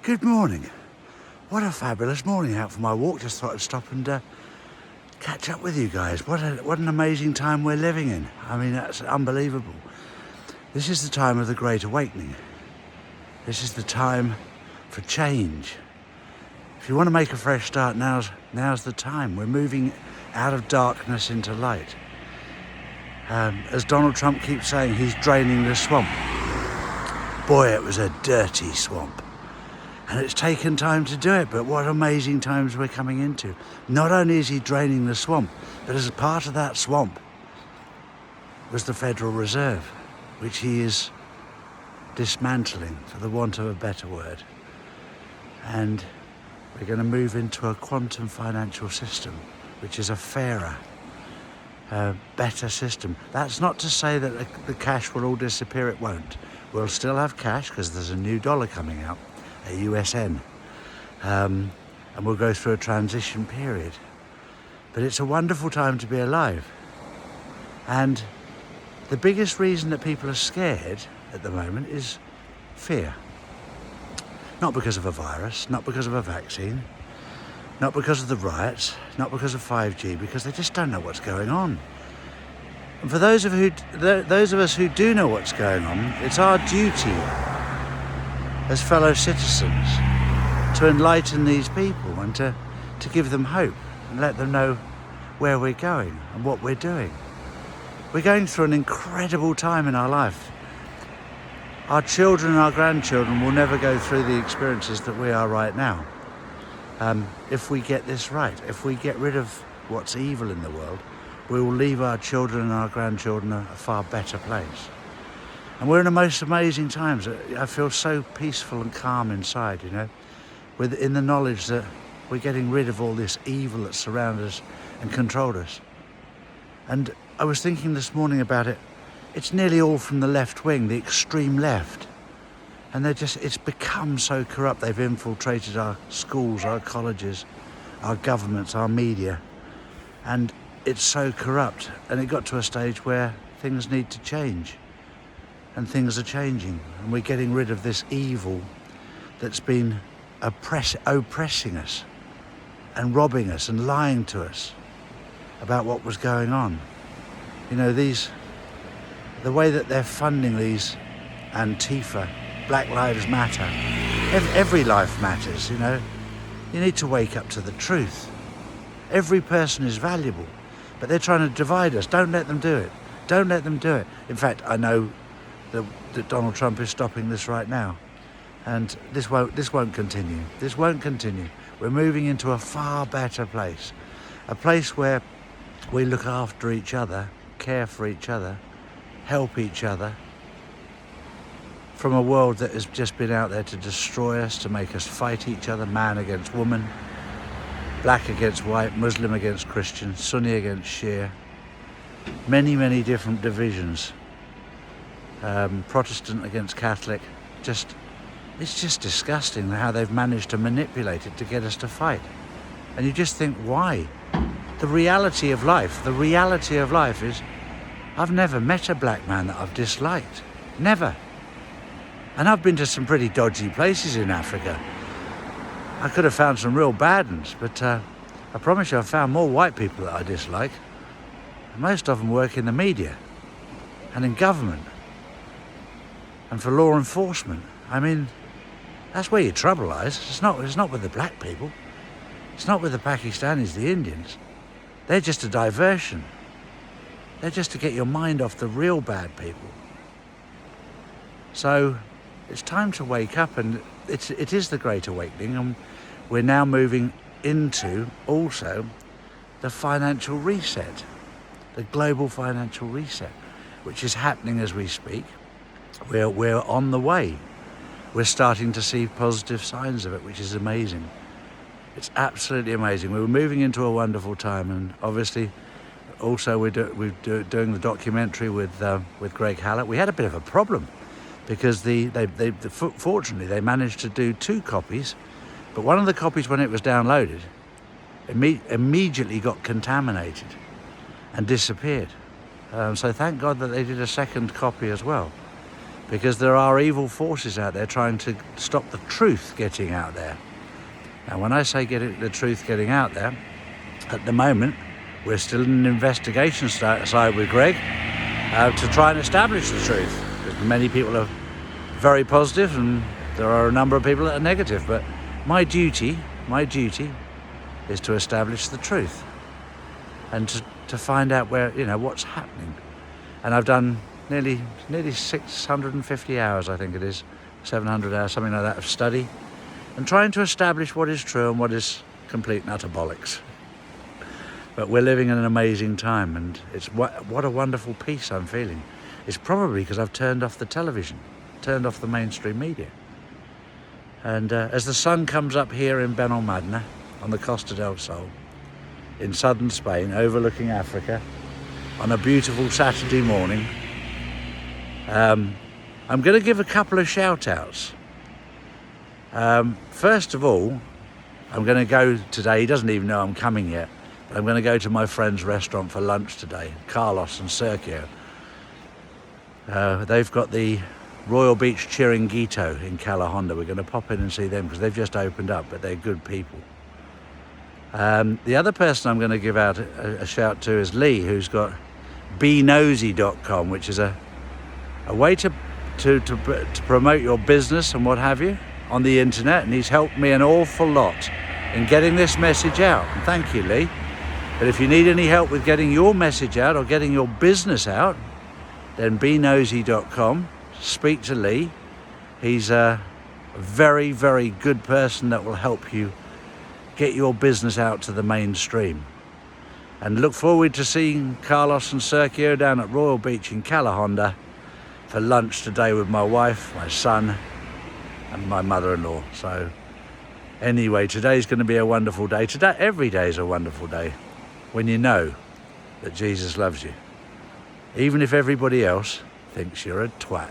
Good morning. What a fabulous morning out for my walk. Just thought I'd stop and catch up with you guys. What an amazing time we're living in. I mean, that's unbelievable. This is the time of the Great Awakening. This is the time for change. If you want to make a fresh start, now's the time. We're moving out of darkness into light. As Donald Trump keeps saying, he's draining the swamp. Boy, it was a dirty swamp. And it's taken time to do it, but what amazing times we're coming into. Not only is he draining the swamp, but as a part of that swamp was the Federal Reserve, which he is dismantling, for the want of a better word. And we're going to move into a quantum financial system, which is a fairer, better system. That's not to say that the cash will all disappear, it won't. We'll still have cash because there's a new dollar coming out, a USN, and we'll go through a transition period. But it's a wonderful time to be alive. And the biggest reason that people are scared at the moment is fear. Not because of a virus, not because of a vaccine, not because of the riots, not because of 5G, because they just don't know what's going on. And for those of us who do know what's going on, it's our duty as fellow citizens to enlighten these people and to give them hope and let them know where we're going and what we're doing. We're going through an incredible time in our life. Our children and our grandchildren will never go through the experiences that we are right now. If we get this right, if we get rid of what's evil in the world, we will leave our children and our grandchildren a far better place. And we're in the most amazing times. I feel so peaceful and calm inside, you know, in the knowledge that we're getting rid of all this evil that surrounds us and controls us. And I was thinking this morning about it. It's nearly all from the left wing, the extreme left. And it's become so corrupt. They've infiltrated our schools, our colleges, our governments, our media. And it's so corrupt. And it got to a stage where things need to change. And things are changing, and we're getting rid of this evil that's been oppressing us and robbing us and lying to us about what was going on. You know, the way that they're funding these Antifa, Black Lives Matter, every life matters, you know. You need to wake up to the truth. Every person is valuable, but they're trying to divide us. Don't let them do it. Don't let them do it. In fact, I know that Donald Trump is stopping this right now, and this won't continue. This won't continue. We're moving into a far better place, a place where we look after each other, care for each other, help each other, from a world that has just been out there to destroy us, to make us fight each other, man against woman, black against white, Muslim against Christian, Sunni against Shia, many different divisions. Protestant against Catholic. It's just disgusting how they've managed to manipulate it to get us to fight. And you just think, why? The reality of life is, I've never met a black man that I've disliked. Never. And I've been to some pretty dodgy places in Africa. I could have found some real bad ones, but I promise you I've found more white people that I dislike. And most of them work in the media and in government. And for law enforcement. I mean, that's where your trouble lies. It's not with the black people. It's not with the Pakistanis, the Indians. They're just a diversion. They're just to get your mind off the real bad people. So it's time to wake up, and it is the Great Awakening, and we're now moving into also the financial reset, the global financial reset, which is happening as we speak. We're on the way. We're starting to see positive signs of it, which is amazing. It's absolutely amazing. We're moving into a wonderful time, and obviously, also we're doing the documentary with Greg Hallett. We had a bit of a problem because fortunately they managed to do 2 copies, but one of the copies, when it was downloaded, immediately got contaminated and disappeared. So thank God that they did a second copy as well. because there are evil forces out there trying to stop the truth getting out there. Now, when I say the truth getting out there, at the moment, we're still in an investigation side with Greg to try and establish the truth. Because many people are very positive and there are a number of people that are negative. But my duty is to establish the truth and to find out where, what's happening. And I've done nearly 650 hours, I think it is, 700 hours, something like that, of study, and trying to establish what is true and what is complete and utter bollocks. But we're living in an amazing time, and it's what a wonderful peace I'm feeling. It's probably because I've turned off the television, turned off the mainstream media. And as the sun comes up here in Benalmádena, on the Costa del Sol, in southern Spain, overlooking Africa, on a beautiful Saturday morning, I'm going to give a couple of shout-outs. First of all, I'm going to go today, he doesn't even know I'm coming yet, but I'm going to go to my friend's restaurant for lunch today, Carlos and Sergio. They've got the Royal Beach Chiringuito in Cala Honda. We're going to pop in and see them because they've just opened up, but they're good people. The other person I'm going to give out a shout to is Lee, who's got benosy.com, which is a way to promote your business and what have you on the internet, and he's helped me an awful lot in getting this message out. And thank you, Lee. But if you need any help with getting your message out or getting your business out, then benosy.com. Speak to Lee. He's a very, very good person that will help you get your business out to the mainstream. And look forward to seeing Carlos and Sergio down at Royal Beach in Cala Honda for lunch today with my wife, my son, and my mother-in-law. So anyway, today's going to be a wonderful day. Today, every day is a wonderful day when you know that Jesus loves you, even if everybody else thinks you're a twat.